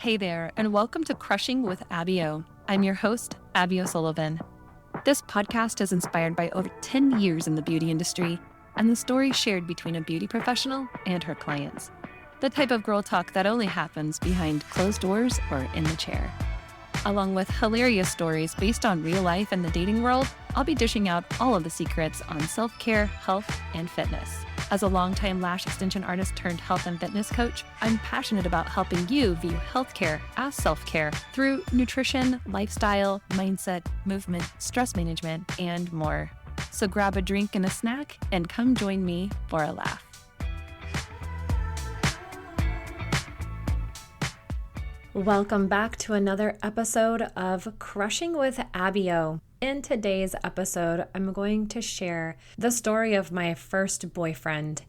Hey there, and welcome to Crushing with Abby O. I'm your host, Abby O'Sullivan. This podcast is inspired by over 10 years in the beauty industry and the stories shared between a beauty professional and her clients. The type of girl talk that only happens behind closed doors or in the chair. Along with hilarious stories based on real life and the dating world, I'll be dishing out all of the secrets on self-care, health, and fitness. As a longtime lash extension artist turned health and fitness coach, I'm passionate about helping you view healthcare as self-care through nutrition, lifestyle, mindset, movement, stress management, and more. So grab a drink and a snack and come join me for a laugh. Welcome back to another episode of Crushing with Abby O. In today's episode, I'm going to share the story of my first boyfriend.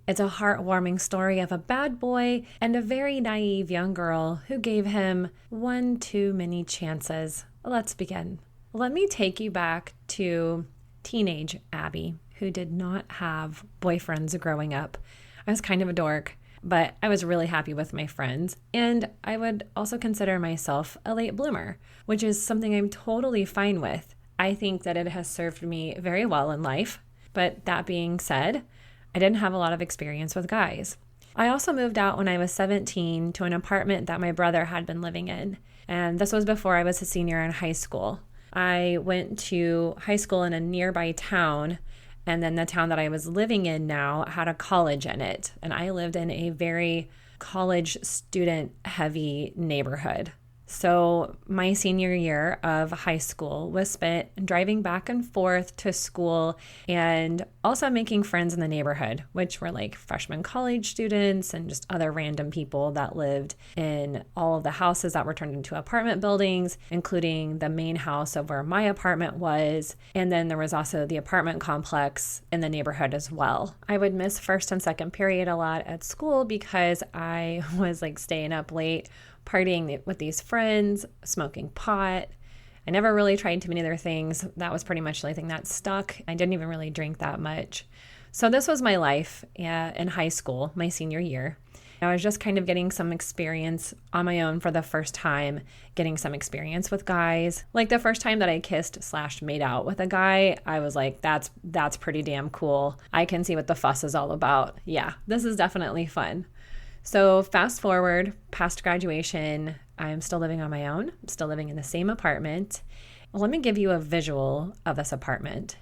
It's a heartwarming story of a bad boy and a very naive young girl who gave him one too many chances. Let's begin. Let me take you back to teenage Abby, who did not have boyfriends growing up. I was kind of a dork, but I was really happy with my friends, and I would also consider myself a late bloomer, which is something I'm totally fine with. I think that it has served me very well in life, but that being said, I didn't have a lot of experience with guys. I also moved out when I was 17 to an apartment that my brother had been living in, and this was before I was a senior in high school. I went to high school in a nearby town, and then the town that I was living in now had a college in it. And I lived in a very college student heavy neighborhood. So my senior year of high school was spent driving back and forth to school and also making friends in the neighborhood, which were like freshman college students and just other random people that lived in all of the houses that were turned into apartment buildings, including the main house of where my apartment was. And then there was also the apartment complex in the neighborhood as well. I would miss first and second period a lot at school because I was like staying up late, partying with these friends, smoking pot. I never really tried too many other things. That was pretty much the only thing that stuck. I didn't even really drink that much. So this was my life in high school, my senior year. I was just kind of getting some experience on my own for the first time, getting some experience with guys. Like the first time that I kissed/made out with a guy, I was like, that's pretty damn cool. I can see what the fuss is all about. Yeah, this is definitely fun. So fast forward past graduation, I'm still living on my own. I'm still living in the same apartment. Let me give you a visual of this apartment.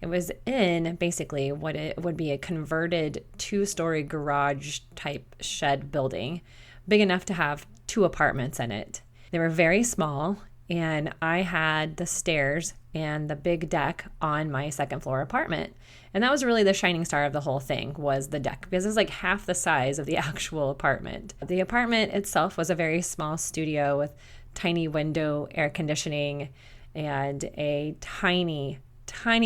It was in basically what it would be a converted 2-story garage type shed building, big enough to have 2 apartments in it. They were very small, and I had the stairs and the big deck on my second floor apartment. And that was really the shining star of the whole thing, was the deck, because it was like half the size of the actual apartment. The apartment itself was a very small studio with tiny window air conditioning and a tiny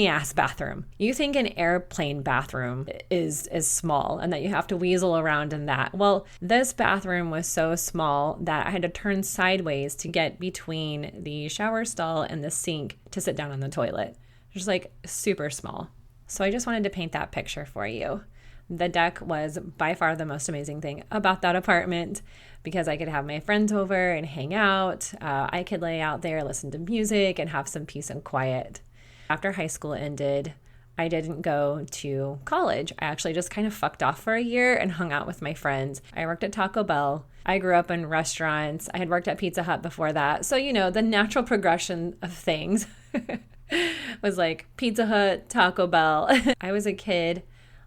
ass bathroom. You think an airplane bathroom is small and that you have to weasel around in that. Well, this bathroom was so small that I had to turn sideways to get between the shower stall and the sink to sit down on the toilet. Just like super small. So I just wanted to paint that picture for you. The deck was by far the most amazing thing about that apartment because I could have my friends over and hang out. I could lay out there, listen to music, and have some peace and quiet. After high school ended, I didn't go to college. I actually just kind of fucked off for a year and hung out with my friends. I worked at Taco Bell. I grew up in restaurants. I had worked at Pizza Hut before that. So, the natural progression of things was like Pizza Hut, Taco Bell. I was a kid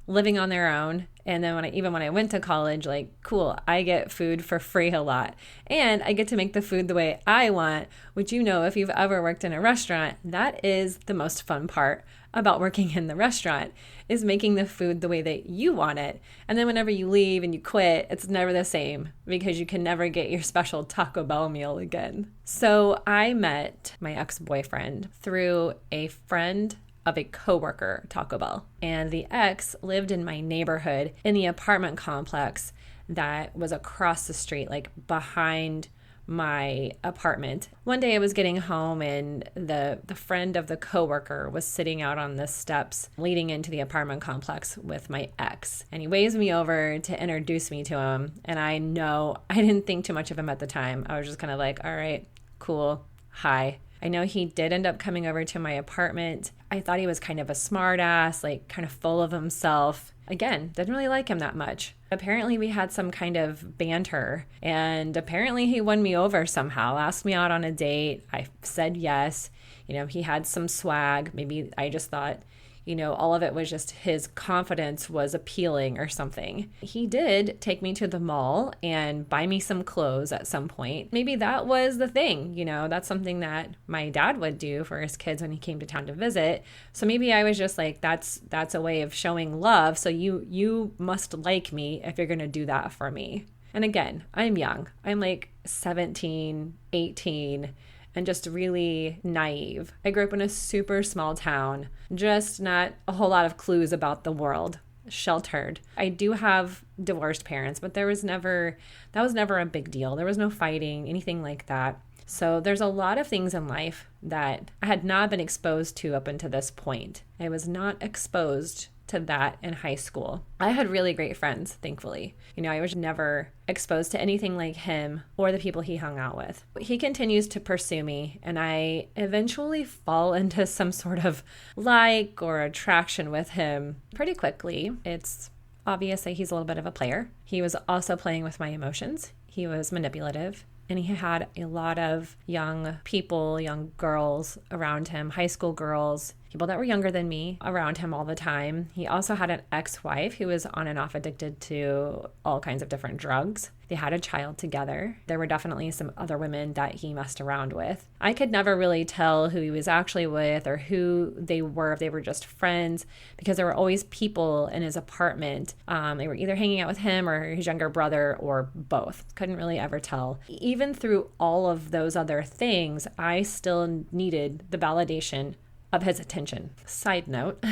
living on their own. And then when I went to college, like, cool, I get food for free a lot. And I get to make the food the way I want, which, if you've ever worked in a restaurant, that is the most fun part about working in the restaurant, is making the food the way that you want it. And then whenever you leave and you quit, it's never the same because you can never get your special Taco Bell meal again. So I met my ex-boyfriend through a friend of a coworker, Taco Bell. And the ex lived in my neighborhood in the apartment complex that was across the street, like behind my apartment. One day I was getting home and the friend of the coworker was sitting out on the steps leading into the apartment complex with my ex. And he waves me over to introduce me to him. And I know I didn't think too much of him at the time. I was just kind of like, all right, cool, hi. I know he did end up coming over to my apartment. I thought he was kind of a smart ass, like kind of full of himself. Again, didn't really like him that much. Apparently we had some kind of banter, and apparently he won me over somehow, asked me out on a date. I said yes. He had some swag. Maybe I just thought, all of it was just his confidence was appealing or something. He did take me to the mall and buy me some clothes at some point. Maybe that was the thing, that's something that my dad would do for his kids when he came to town to visit. So maybe I was just like, that's a way of showing love. So you must like me if you're going to do that for me. And again, I'm young. I'm like 17, 18. And just really naive. I grew up in a super small town, just not a whole lot of clues about the world, sheltered. I do have divorced parents, but that was never a big deal. There was no fighting, anything like that. So there's a lot of things in life that I had not been exposed to up until this point. I was not exposed to that in high school. I had really great friends, thankfully. I was never exposed to anything like him or the people he hung out with. He continues to pursue me, and I eventually fall into some sort of like or attraction with him pretty quickly. It's obvious that he's a little bit of a player. He was also playing with my emotions. He was manipulative. And he had a lot of young people, young girls around him, high school girls, people that were younger than me around him all the time. He also had an ex-wife who was on and off addicted to all kinds of different drugs. They had a child together. There were definitely some other women that he messed around with. I could never really tell who he was actually with or who they were, if they were just friends, because there were always people in his apartment. They were either hanging out with him or his younger brother or both. Couldn't really ever tell. Even through all of those other things, I still needed the validation of his attention. Side note,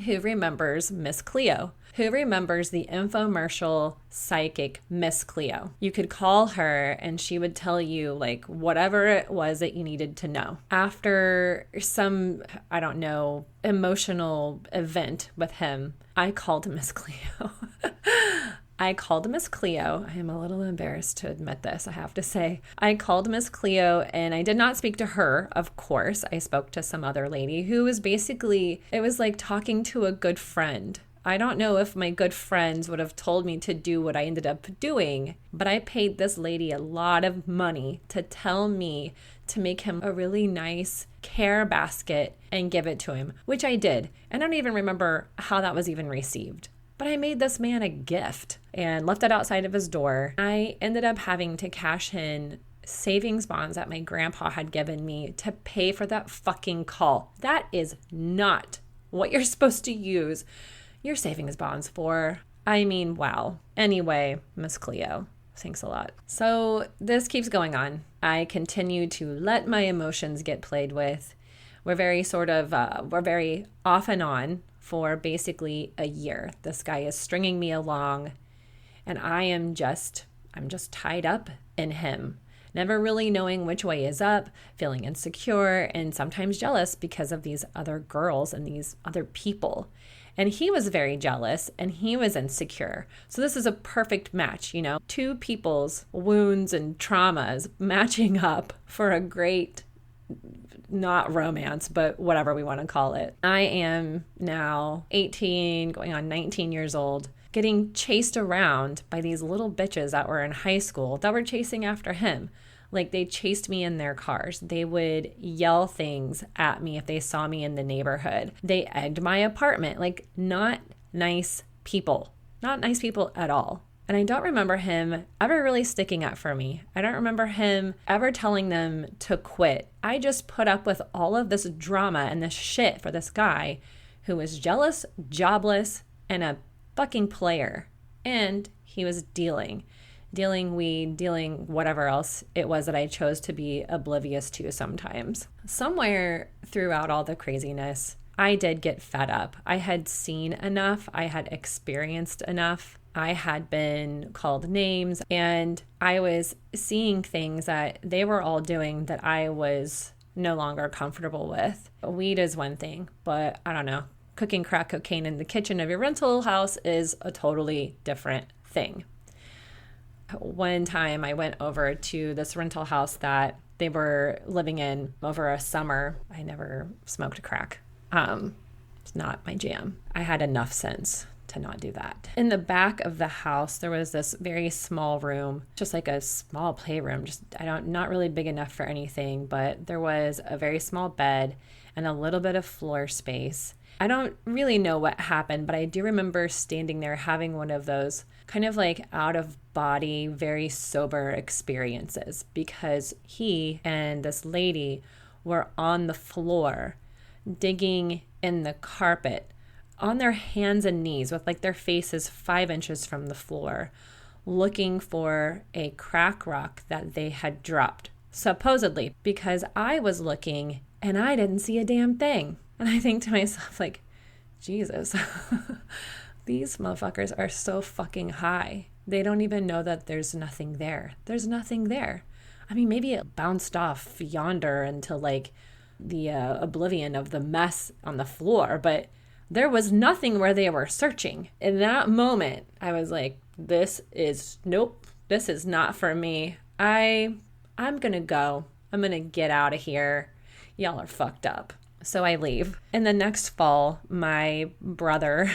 who remembers Miss Cleo? Who remembers the infomercial psychic Miss Cleo? You could call her and she would tell you like whatever it was that you needed to know. After some, I don't know, emotional event with him, I called Miss Cleo. I called Miss Cleo. I am a little embarrassed to admit this, I have to say. I called Miss Cleo and I did not speak to her, of course. I spoke to some other lady who was basically, it was like talking to a good friend. I don't know if my good friends would have told me to do what I ended up doing, but I paid this lady a lot of money to tell me to make him a really nice care basket and give it to him, which I did. And I don't even remember how that was even received. But I made this man a gift and left it outside of his door. I ended up having to cash in savings bonds that my grandpa had given me to pay for that fucking call. That is not what you're supposed to use your savings bonds for. I mean, wow. Anyway, Miss Cleo, thanks a lot. So this keeps going on. I continue to let my emotions get played with. We're very off and on for basically a year. This guy is stringing me along and I'm just tied up in him, never really knowing which way is up, feeling insecure and sometimes jealous because of these other girls and these other people. And he was very jealous and he was insecure. So this is a perfect match, two people's wounds and traumas matching up for a great, not romance, but whatever we want to call it. I am now 18, going on 19 years old, getting chased around by these little bitches that were in high school that were chasing after him. Like they chased me in their cars. They would yell things at me if they saw me in the neighborhood. They egged my apartment. Like not nice people. Not nice people at all. And I don't remember him ever really sticking up for me. I don't remember him ever telling them to quit. I just put up with all of this drama and this shit for this guy who was jealous, jobless, and a fucking player. And he was dealing weed, dealing whatever else it was that I chose to be oblivious to sometimes. Somewhere throughout all the craziness, I did get fed up. I had seen enough. I had experienced enough. I had been called names, and I was seeing things that they were all doing that I was no longer comfortable with. Weed is one thing, but I don't know. Cooking crack cocaine in the kitchen of your rental house is a totally different thing. One time I went over to this rental house that they were living in over a summer. I never smoked crack. It's not my jam. I had enough sense to not do that. In the back of the house, there was this very small room, just like a small playroom, not really big enough for anything, but there was a very small bed and a little bit of floor space. I don't really know what happened, but I do remember standing there having one of those kind of like out of body, very sober experiences, because he and this lady were on the floor digging in the carpet on their hands and knees with like their faces 5 inches from the floor, looking for a crack rock that they had dropped, supposedly, because I was looking and I didn't see a damn thing. And I think to myself, like, Jesus, these motherfuckers are so fucking high. They don't even know that there's nothing there. There's nothing there. I mean, maybe it bounced off yonder into like the oblivion of the mess on the floor, but there was nothing where they were searching. In that moment, I was like, nope, this is not for me. I'm going to go. I'm going to get out of here. Y'all are fucked up. So I leave. And the next fall, my brother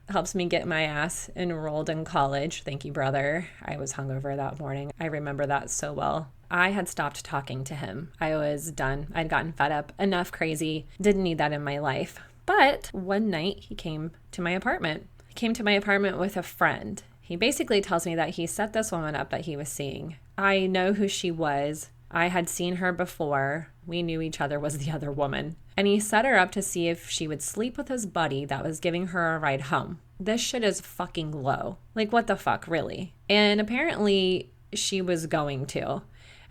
helps me get my ass enrolled in college. Thank you, brother. I was hungover that morning. I remember that so well. I had stopped talking to him. I was done. I'd gotten fed up. Enough crazy. Didn't need that in my life. But one night he came to my apartment. He came to my apartment with a friend. He basically tells me that he set this woman up that he was seeing. I know who she was. I had seen her before. We knew each other was the other woman. And he set her up to see if she would sleep with his buddy that was giving her a ride home. This shit is fucking low. Like, what the fuck, really? And apparently she was going to.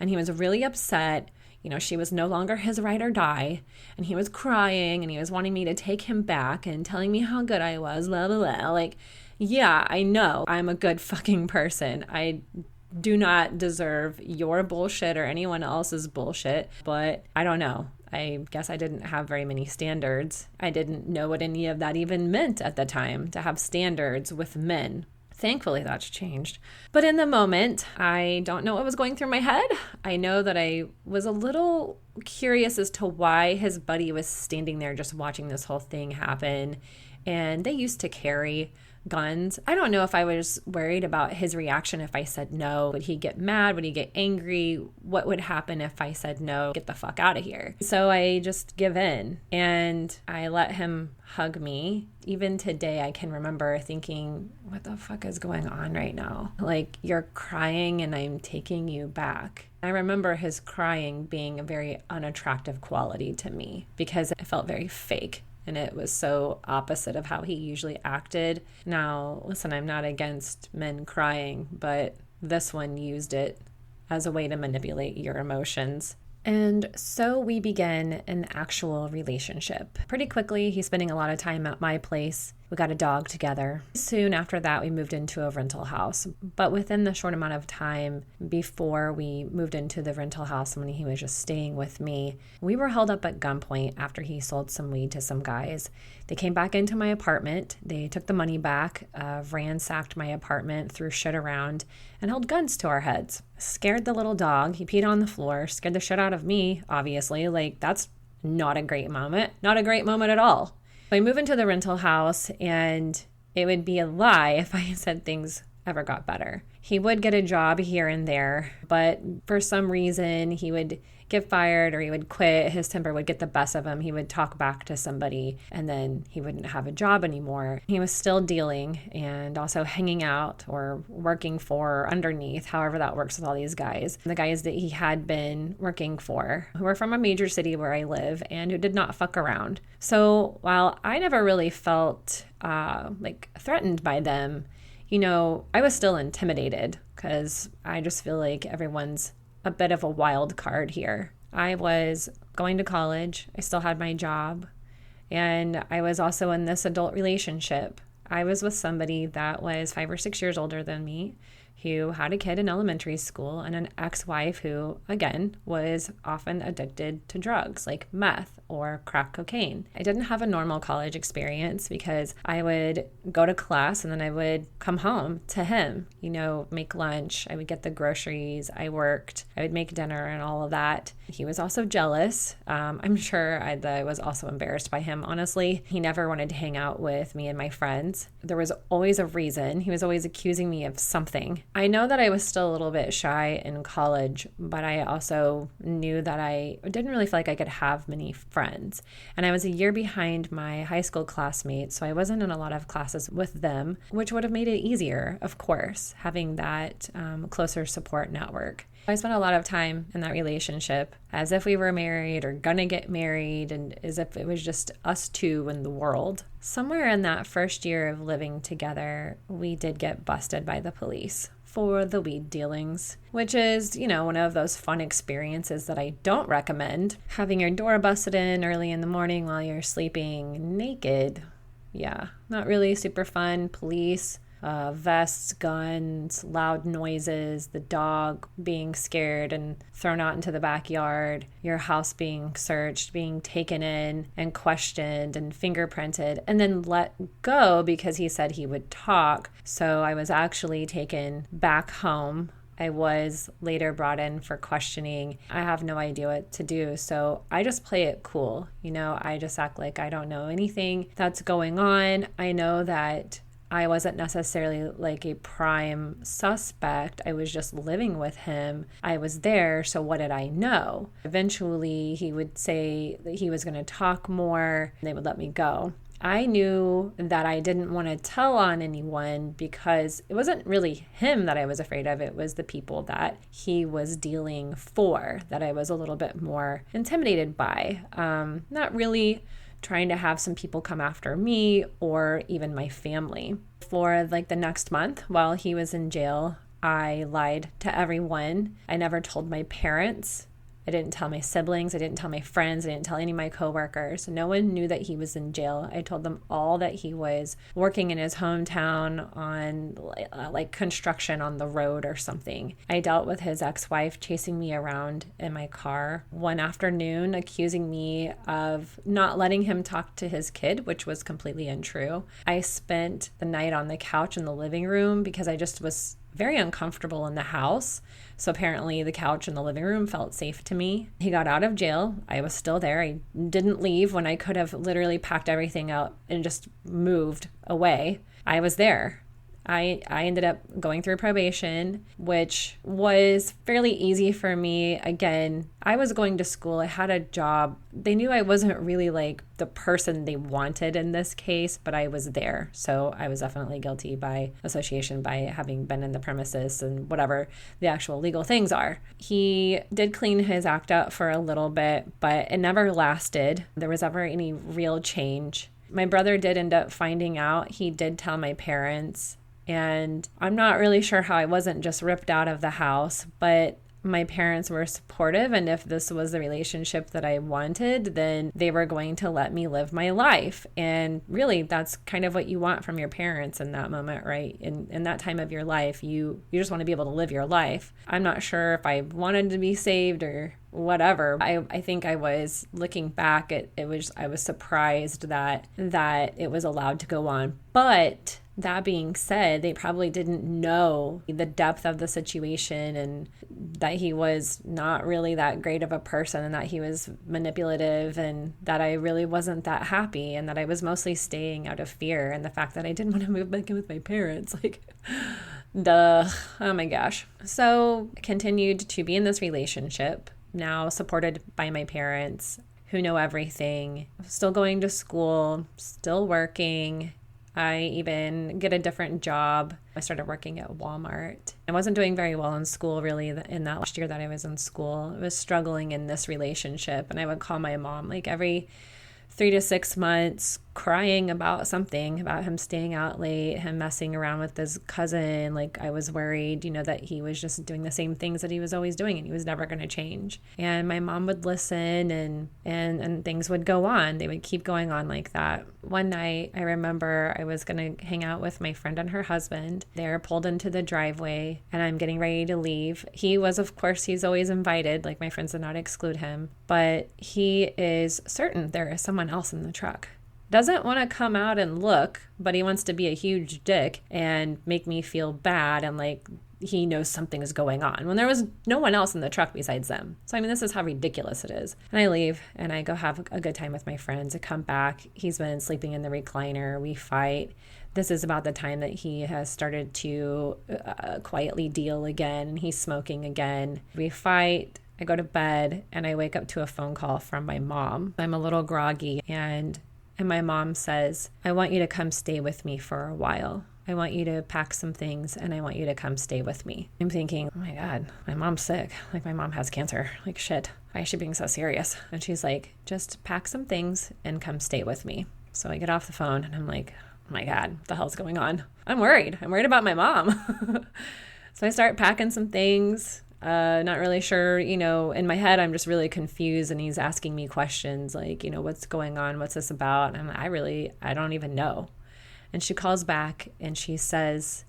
And he was really upset. You know, she was no longer his ride or die. And he was crying and he was wanting me to take him back and telling me how good I was, blah, blah, blah. Like, yeah, I know I'm a good fucking person. I do not deserve your bullshit or anyone else's bullshit, but I don't know. I guess I didn't have very many standards. I didn't know what any of that even meant at the time, to have standards with men. Thankfully, that's changed. But in the moment, I don't know what was going through my head. I know that I was a little curious as to why his buddy was standing there just watching this whole thing happen. And they used to carry guns. I don't know if I was worried about his reaction if I said no. Would he get mad? Would he get angry? What would happen if I said no? Get the fuck out of here. So I just give in and I let him hug me. Even today, I can remember thinking, what the fuck is going on right now? Like, you're crying and I'm taking you back. I remember his crying being a very unattractive quality to me because it felt very fake. And it was so opposite of how he usually acted. Now, listen, I'm not against men crying, but this one used it as a way to manipulate your emotions. And so we begin an actual relationship. Pretty quickly, he's spending a lot of time at my place. We got a dog together. Soon after that, we moved into a rental house. But within the short amount of time before we moved into the rental house, when he was just staying with me, we were held up at gunpoint after he sold some weed to some guys. They came back into my apartment. They took the money back, ransacked my apartment, threw shit around, and held guns to our heads. Scared the little dog. He peed on the floor, scared the shit out of me, obviously. Like, that's not a great moment. Not a great moment at all. I move into the rental house, and it would be a lie if I said things ever got better. He would get a job here and there, but for some reason he would get fired or he would quit. His temper would get the best of him. He would talk back to somebody and then he wouldn't have a job anymore. He was still dealing and also hanging out or working for or underneath, however that works with all these guys. The guys that he had been working for, who were from a major city where I live and who did not fuck around. So while I never really felt threatened by them, you know, I was still intimidated because I just feel like everyone's a bit of a wild card here. I was going to college. I still had my job. And I was also in this adult relationship. I was with somebody that was 5 or 6 years older than me, who had a kid in elementary school, and an ex-wife who, again, was often addicted to drugs like meth or crack cocaine. I didn't have a normal college experience because I would go to class and then I would come home to him, make lunch. I would get the groceries. I worked. I would make dinner and all of that. He was also jealous. I'm sure I was also embarrassed by him, honestly. He never wanted to hang out with me and my friends. There was always a reason. He was always accusing me of something. I know that I was still a little bit shy in college, but I also knew that I didn't really feel like I could have many friends. And I was a year behind my high school classmates, so I wasn't in a lot of classes with them, which would have made it easier, of course, having that closer support network. I spent a lot of time in that relationship as if we were married or gonna get married, and as if it was just us two in the world. Somewhere in that first year of living together, we did get busted by the police for the weed dealings, which is, one of those fun experiences that I don't recommend. Having your door busted in early in the morning while you're sleeping naked. Yeah, not really super fun. Police, vests, guns, loud noises, the dog being scared and thrown out into the backyard, your house being searched, being taken in and questioned and fingerprinted, and then let go because he said he would talk. So I was actually taken back home. I was later brought in for questioning. I have no idea what to do, so I just play it cool. I just act like I don't know anything that's going on. I know that I wasn't necessarily like a prime suspect. I was just living with him. I was there, so what did I know? Eventually, he would say that he was going to talk more, and they would let me go. I knew that I didn't want to tell on anyone because it wasn't really him that I was afraid of. It was the people that he was dealing for that I was a little bit more intimidated by. Not really trying to have some people come after me or even my family. For the next month while he was in jail, I lied to everyone. I never told my parents. I didn't tell my siblings. I didn't tell my friends. I didn't tell any of my coworkers. No one knew that he was in jail. I told them all that he was working in his hometown on construction on the road or something. I dealt with his ex-wife chasing me around in my car one afternoon, accusing me of not letting him talk to his kid, which was completely untrue. I spent the night on the couch in the living room because I just was very uncomfortable in the house. So apparently the couch in the living room felt safe to me. He got out of jail. I was still there. I didn't leave when I could have literally packed everything up and just moved away. I was there. I ended up going through probation, which was fairly easy for me. Again, I was going to school. I had a job. They knew I wasn't really the person they wanted in this case, but I was there. So I was definitely guilty by association by having been in the premises and whatever the actual legal things are. He did clean his act up for a little bit, but it never lasted. There was ever any real change. My brother did end up finding out. He did tell my parents. And I'm not really sure how I wasn't just ripped out of the house, but my parents were supportive. And if this was the relationship that I wanted, then they were going to let me live my life. And really, that's kind of what you want from your parents in that moment, right? In that time of your life, you just want to be able to live your life. I'm not sure if I wanted to be saved or whatever. I think I was looking back I was surprised that it was allowed to go on. But that being said, they probably didn't know the depth of the situation and that he was not really that great of a person and that he was manipulative and that I really wasn't that happy and that I was mostly staying out of fear and the fact that I didn't want to move back in with my parents. Duh. Oh my gosh. So I continued to be in this relationship, now supported by my parents who know everything, still going to school, still working. I even get a different job. I started working at Walmart. I wasn't doing very well in school, really, in that last year that I was in school. I was struggling in this relationship, and I would call my mom every 3 to 6 months crying about something, about him staying out late, him messing around with his cousin. Like, I was worried, that he was just doing the same things that he was always doing and he was never going to change. And my mom would listen and things would go on. They would keep going on like that. One night, I remember I was going to hang out with my friend and her husband. They're pulled into the driveway and I'm getting ready to leave. He was, of course, he's always invited. Like, my friends did not exclude him, but he is certain there is someone else in the truck. Doesn't want to come out and look, but he wants to be a huge dick and make me feel bad and like he knows something is going on when there was no one else in the truck besides them. So, I mean, this is how ridiculous it is. And I leave and I go have a good time with my friends. I come back. He's been sleeping in the recliner. We fight. This is about the time that he has started to quietly deal again and he's smoking again. We fight. I go to bed and I wake up to a phone call from my mom. I'm a little groggy and my mom says, I want you to come stay with me for a while. I want you to pack some things and I want you to come stay with me. I'm thinking, oh my God, my mom's sick. Like, my mom has cancer. Like, shit, why is she being so serious? And she's like, just pack some things and come stay with me. So I get off the phone and I'm like, oh my God, what the hell's going on? I'm worried. I'm worried about my mom. So I start packing some things. Not really sure, in my head, I'm just really confused and he's asking me questions like, what's going on? What's this about? And I don't even know. And she calls back and she says,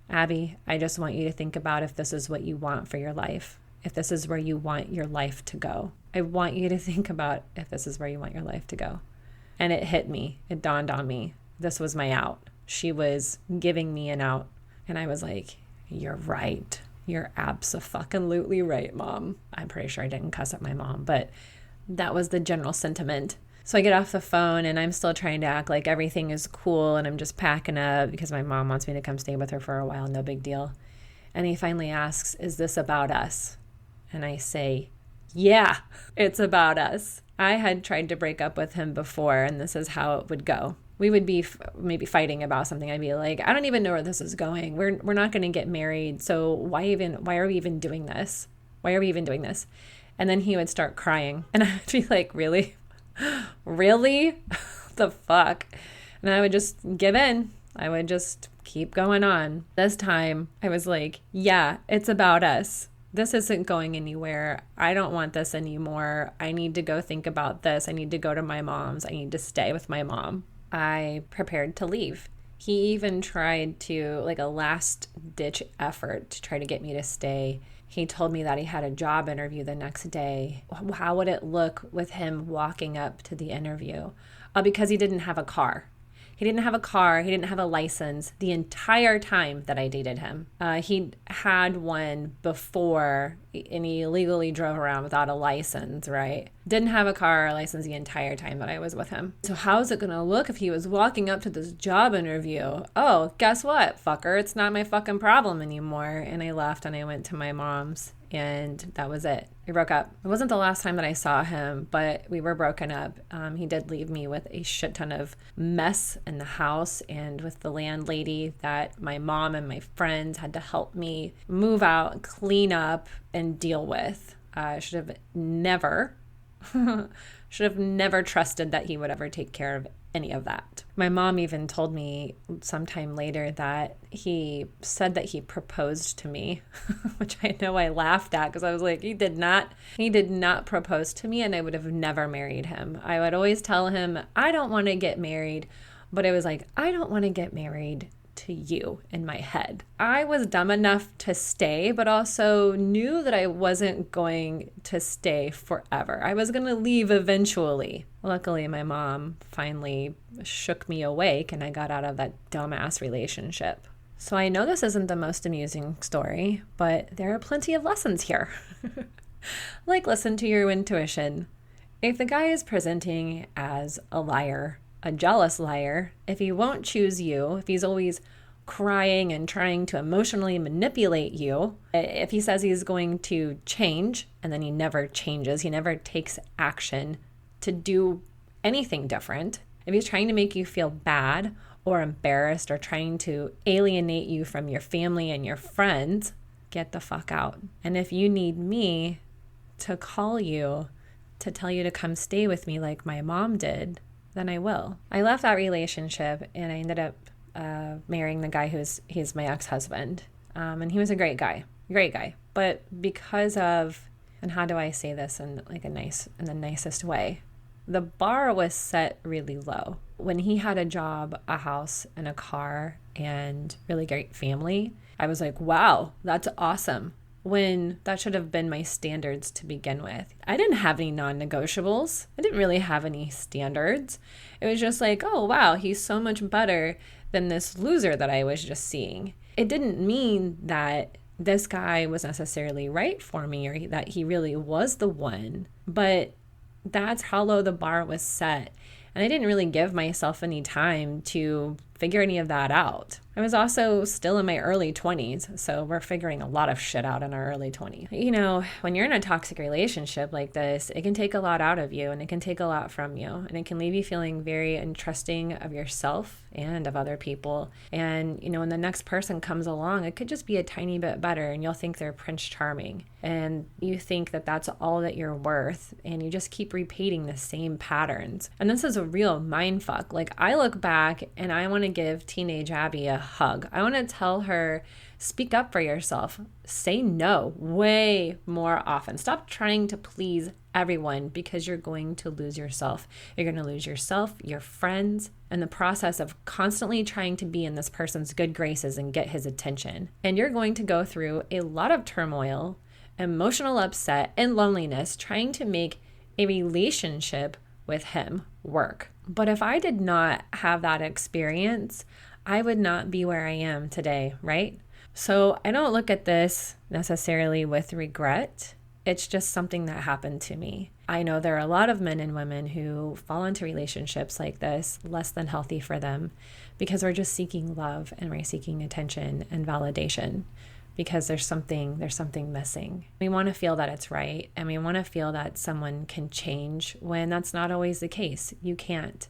Abby, I just want you to think about if this is what you want for your life, if this is where you want your life to go. I want you to think about if this is where you want your life to go. And it hit me. It dawned on me. This was my out. She was giving me an out. And I was like, you're right. You're abso-fucking-lutely right, Mom. I'm pretty sure I didn't cuss at my mom, but that was the general sentiment. So I get off the phone and I'm still trying to act like everything is cool and I'm just packing up because my mom wants me to come stay with her for a while. No big deal. And he finally asks, is this about us? And I say, yeah, it's about us. I had tried to break up with him before and this is how it would go. We would be maybe fighting about something. I'd be like, I don't even know where this is going. We're not going to get married. So why are we even doing this? Why are we even doing this? And then he would start crying and I would be like, really? Really? The fuck? And I would just give in. I would just keep going on. This time I was like, yeah, it's about us. This isn't going anywhere. I don't want this anymore. I need to go think about this. I need to go to my mom's. I need to stay with my mom. I prepared to leave. He even tried to, like a last ditch effort to try to get me to stay. He told me that he had a job interview the next day. How would it look with him walking up to the interview? Because he didn't have a car. He didn't have a car. He didn't have a license the entire time that I dated him. He had one before and he illegally drove around without a license, right? Didn't have a car or license the entire time that I was with him. So how is it going to look if he was walking up to this job interview? Oh, guess what, fucker? It's not my fucking problem anymore. And I left and I went to my mom's. And that was it. We broke up. It wasn't the last time that I saw him, but we were broken up. He did leave me with a shit ton of mess in the house and with the landlady that my mom and my friends had to help me move out, clean up, and deal with. I should have never trusted that he would ever take care of any of that. My mom even told me sometime later that he said that he proposed to me, which I know I laughed at because I was like, he did not propose to me and I would have never married him. I would always tell him, I don't want to get married, but it was like, I don't want to get married to you in my head. I was dumb enough to stay, but also knew that I wasn't going to stay forever. I was going to leave eventually. Luckily, my mom finally shook me awake and I got out of that dumbass relationship. So I know this isn't the most amusing story, but there are plenty of lessons here. Like, listen to your intuition. If the guy is presenting as a liar, a jealous liar, if he won't choose you, if he's always crying and trying to emotionally manipulate you, if he says he's going to change and then he never changes, he never takes action to do anything different, if he's trying to make you feel bad or embarrassed or trying to alienate you from your family and your friends, get the fuck out. And if you need me to call you to tell you to come stay with me like my mom did, then I will. I left that relationship and I ended up marrying the guy he's my ex-husband. And he was a great guy. But because of, and how do I say this in the nicest way? The bar was set really low. When he had a job, a house, and a car, and really great family, I was like, wow, that's awesome. When that should have been my standards to begin with. I didn't have any non-negotiables. I didn't really have any standards. It was just like, oh, wow, he's so much better than this loser that I was just seeing. It didn't mean that this guy was necessarily right for me or that he really was the one, but that's how low the bar was set. And I didn't really give myself any time to figure any of that out. I was also still in my early 20s, so we're figuring a lot of shit out in our early 20s. You know, when you're in a toxic relationship like this, it can take a lot out of you and it can take a lot from you, and it can leave you feeling very untrusting of yourself and of other people. And, you know, when the next person comes along, it could just be a tiny bit better and you'll think they're Prince Charming and you think that that's all that you're worth, and you just keep repeating the same patterns. And this is a real mindfuck. Like, I look back and I want to give teenage Abby a hug. I want to tell her, speak up for yourself. Say no way more often. Stop trying to please everyone because you're going to lose yourself. You're going to lose yourself, your friends, and the process of constantly trying to be in this person's good graces and get his attention. And you're going to go through a lot of turmoil, emotional upset, and loneliness trying to make a relationship with him work. But if I did not have that experience, I would not be where I am today, right? So I don't look at this necessarily with regret. It's just something that happened to me. I know there are a lot of men and women who fall into relationships like this, less than healthy for them, because we're just seeking love and we're seeking attention and validation because there's something missing. We want to feel that it's right, and we want to feel that someone can change when that's not always the case. You can't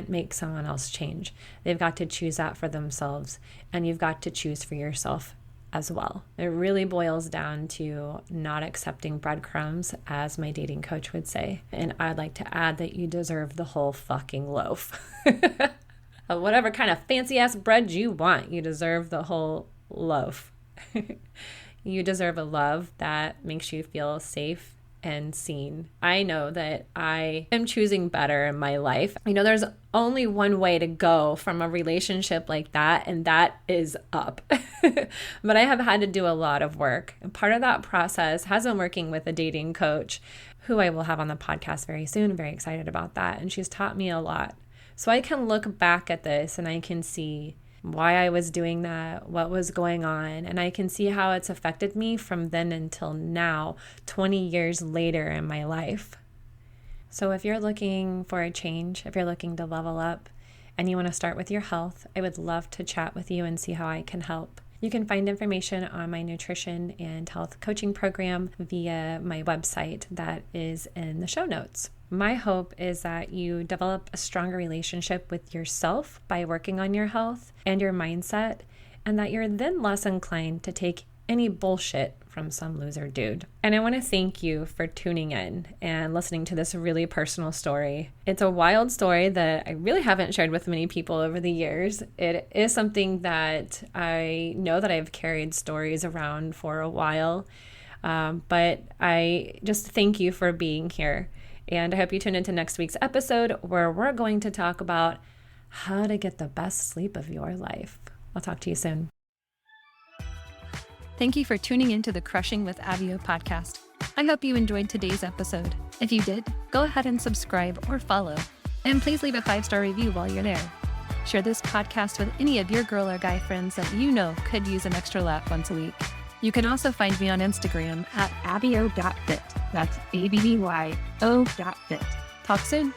make someone else change. They've got to choose that for themselves, and you've got to choose for yourself as well. It really boils down to not accepting breadcrumbs, as my dating coach would say. And I'd like to add that you deserve the whole fucking loaf. Of whatever kind of fancy ass bread you want, you deserve the whole loaf. You deserve a love that makes you feel safe and seen. I know that I am choosing better in my life. You know, there's only one way to go from a relationship like that, and that is up. But I have had to do a lot of work. And part of that process has been working with a dating coach who I will have on the podcast very soon. I'm very excited about that. And she's taught me a lot. So I can look back at this and I can see why I was doing that, what was going on, and I can see how it's affected me from then until now, 20 years later in my life. So if you're looking for a change, if you're looking to level up, and you want to start with your health, I would love to chat with you and see how I can help. You can find information on my nutrition and health coaching program via my website that is in the show notes. My hope is that you develop a stronger relationship with yourself by working on your health and your mindset, and that you're then less inclined to take any bullshit from some loser dude. And I want to thank you for tuning in and listening to this really personal story. It's a wild story that I really haven't shared with many people over the years. It is something that I know that I've carried stories around for a while, but I just thank you for being here. And I hope you tune into next week's episode where we're going to talk about how to get the best sleep of your life. I'll talk to you soon. Thank you for tuning into the Crushing with Avio podcast. I hope you enjoyed today's episode. If you did, go ahead and subscribe or follow. And please leave a 5-star review while you're there. Share this podcast with any of your girl or guy friends that you know could use an extra laugh once a week. You can also find me on Instagram at abio.fit. That's ABBYO.fit. Talk soon.